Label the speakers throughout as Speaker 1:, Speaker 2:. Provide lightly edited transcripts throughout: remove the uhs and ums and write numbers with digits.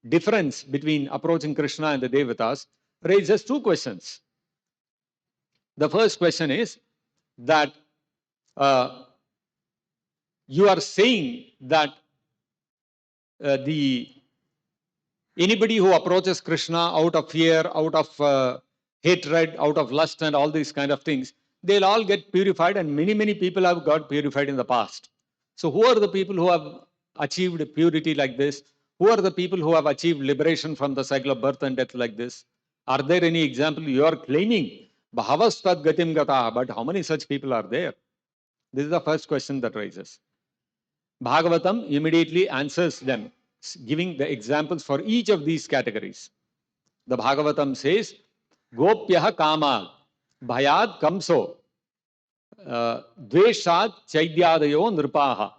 Speaker 1: difference between approaching Krishna and the Devatas raises two questions. The first question is that uh, you are saying that the anybody who approaches Krishna out of fear, out of hatred, out of lust and all these kind of things, they'll all get purified, and many people have got purified in the past. So who are the people who have achieved purity like this? Who are the people who have achieved liberation from the cycle of birth and death like this? Are there any example? You are claiming Bhavastad Gatim Gata, but how many such people are there? This is the first question that rises. Bhagavatam immediately answers them, giving the examples for each of these categories. The Bhagavatam says, Gopyah Kama, Bhayad Kamso, Dveshad Chaidyadayo Nripaha,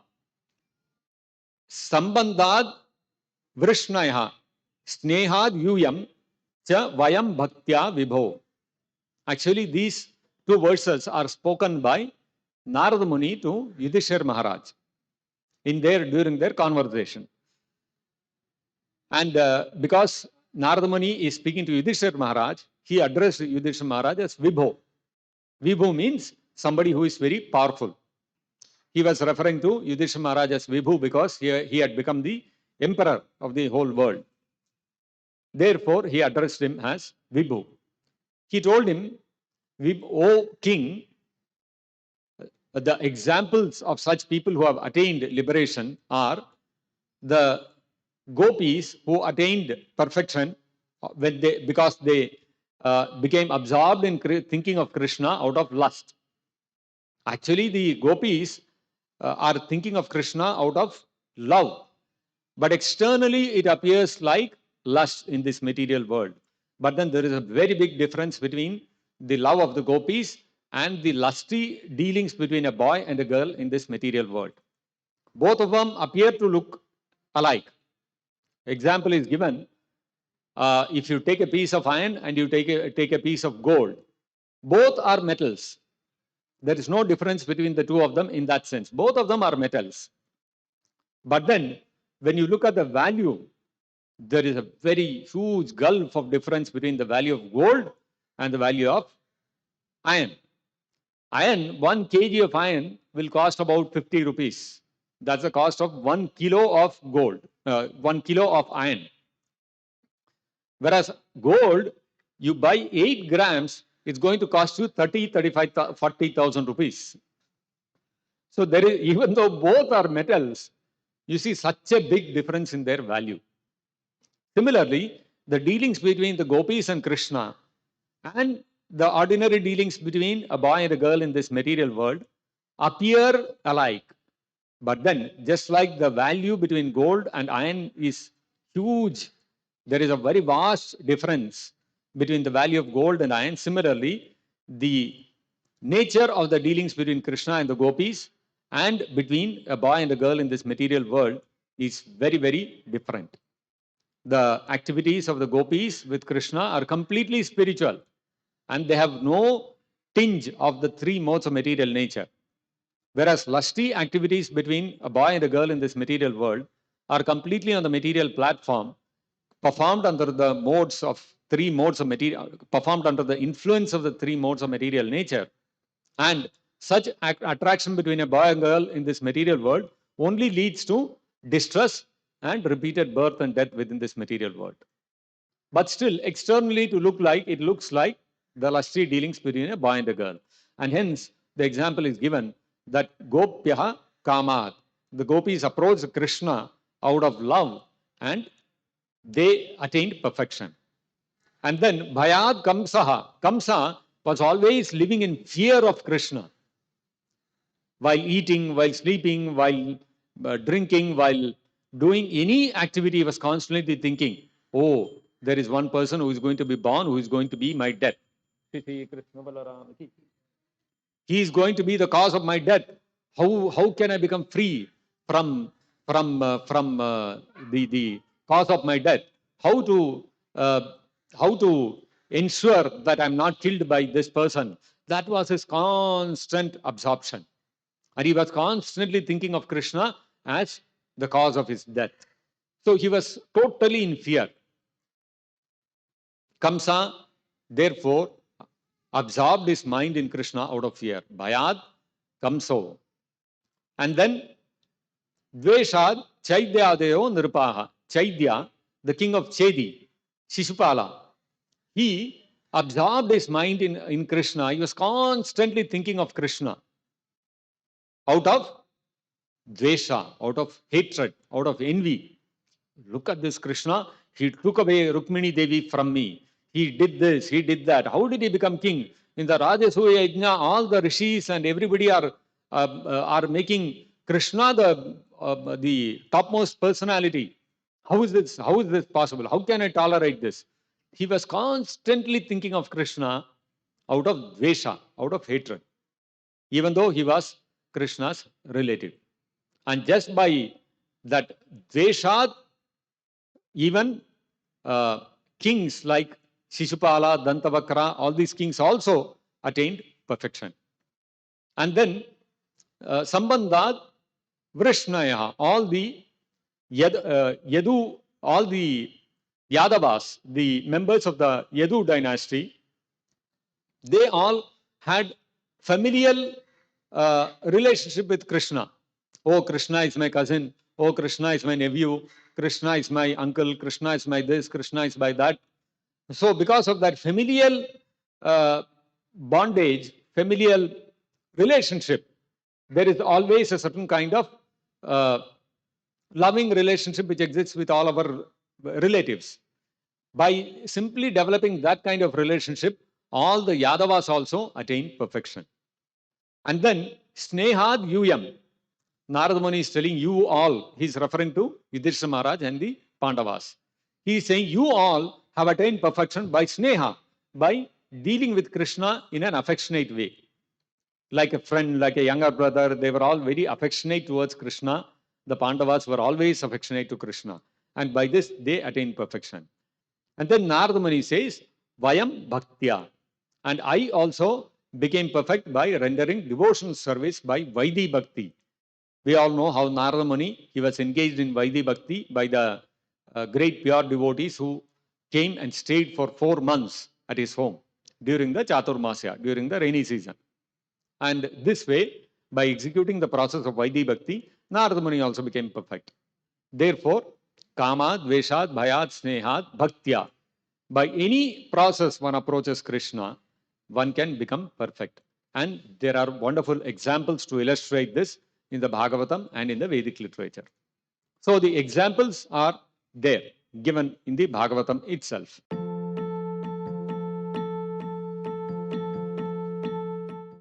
Speaker 1: Sambandad Vrishnaya, Snehad Yuyam, Cha Vayam Bhaktya Vibho. Actually, these two verses are spoken by Narada Muni to Yudhishthira Maharaj during their conversation. And because Narada Muni is speaking to Yudhishthira Maharaj, he addressed Yudhishthira Maharaj as Vibho. Vibho means somebody who is very powerful. He was referring to Yudhishthira Maharaj as Vibhu because he had become the emperor of the whole world. Therefore, he addressed him as Vibhu. He told him, O king, the examples of such people who have attained liberation are the gopis who attained perfection because they became absorbed in thinking of Krishna out of lust. Actually, the gopis are thinking of Krishna out of love. But externally, it appears like lust in this material world. But then there is a very big difference between the love of the gopis and the lusty dealings between a boy and a girl in this material world. Both of them appear to look alike. Example is given, if you take a piece of iron and you take a piece of gold, both are metals. There is no difference between the two of them in that sense. Both of them are metals. But then, when you look at the value, there is a very huge gulf of difference between the value of gold and the value of iron. Iron, 1 kg of iron will cost about 50 rupees. That's the cost of 1 kilo of gold, 1 kilo of iron. Whereas gold, you buy 8 grams, it's going to cost you 30, 35, 40,000 rupees. So there is, even though both are metals, you see such a big difference in their value. Similarly, the dealings between the gopis and Krishna and the ordinary dealings between a boy and a girl in this material world appear alike. But then, just like the value between gold and iron is huge, there is a very vast difference between the value of gold and iron. Similarly, the nature of the dealings between Krishna and the gopis and between a boy and a girl in this material world is very, very different. The activities of the gopis with Krishna are completely spiritual, and they have no tinge of the 3 modes of material nature. Whereas lusty activities between a boy and a girl in this material world are completely on the material platform, performed under the modes of 3 modes of material, performed under the influence of the 3 modes of material nature. And such attraction between a boy and girl in this material world only leads to distress and repeated birth and death within this material world. But still, externally it looks like the lusty dealings between a boy and a girl. And hence, the example is given that Gopyah Kamat, the gopis approached Krishna out of love and they attained perfection. And then Bhayad Kamsaha, Kamsa was always living in fear of Krishna. While eating, while sleeping, while drinking, while doing any activity, he was constantly thinking, oh, there is one person who is going to be born, who is going to be my death. He is going to be the cause of my death. How can I become free from the cause of my death? How to ensure that I'm not killed by this person? That was his constant absorption. And he was constantly thinking of Krishna as the cause of his death. So he was totally in fear. Kamsa, therefore, absorbed his mind in Krishna out of fear. Bhayad, Kamso. And then, Dveshad, Chaidyadeo Nirpaha. Chaidya, the king of Chedi, Shishupala, he absorbed his mind in Krishna. He was constantly thinking of Krishna out of dvesha, out of hatred, out of envy. Look at this Krishna. He took away Rukmini Devi from me. He did this, he did that. How did he become king? In the Rajasuya Yajna, all the rishis and everybody are making Krishna the topmost personality. How is this? How is this possible? How can I tolerate this? He was constantly thinking of Krishna out of dvesha, out of hatred, even though he was Krishna's relative. And just by that dvesha, even kings like Shishupala, Dantavakra, all these kings also attained perfection. And then Sambandhat, Vrishnaya, all the Yadu, all the Yadavas, the members of the Yadu dynasty, they all had familial relationship with Krishna. Oh, Krishna is my cousin. Oh, Krishna is my nephew. Krishna is my uncle. Krishna is my this. Krishna is my that. So, because of that familial bondage, familial relationship, there is always a certain kind of loving relationship which exists with all our relatives. By simply developing that kind of relationship, all the Yadavas also attain perfection. And then Snehad Yuyam. Narada Muni is telling you all, he is referring to Yudhishthira Maharaj and the Pandavas. He is saying you all have attained perfection by Sneha, by dealing with Krishna in an affectionate way. Like a friend, like a younger brother, they were all very affectionate towards Krishna. The Pandavas were always affectionate to Krishna. And by this, they attained perfection. And then Narada Muni says, Vayam Bhaktya. And I also became perfect by rendering devotional service by Vaidhi Bhakti. We all know how Narada Muni, he was engaged in Vaidhi Bhakti by the great pure devotees who came and stayed for 4 months at his home during the Chaturmasya, during the rainy season. And this way, by executing the process of Vaidhi Bhakti, Narada Muni also became perfect. Therefore, Kamad, Dveshad, Bhayad, Snehad, Bhaktya. By any process one approaches Krishna, one can become perfect. And there are wonderful examples to illustrate this in the Bhagavatam and in the Vedic literature. So the examples are there, given in the Bhagavatam itself.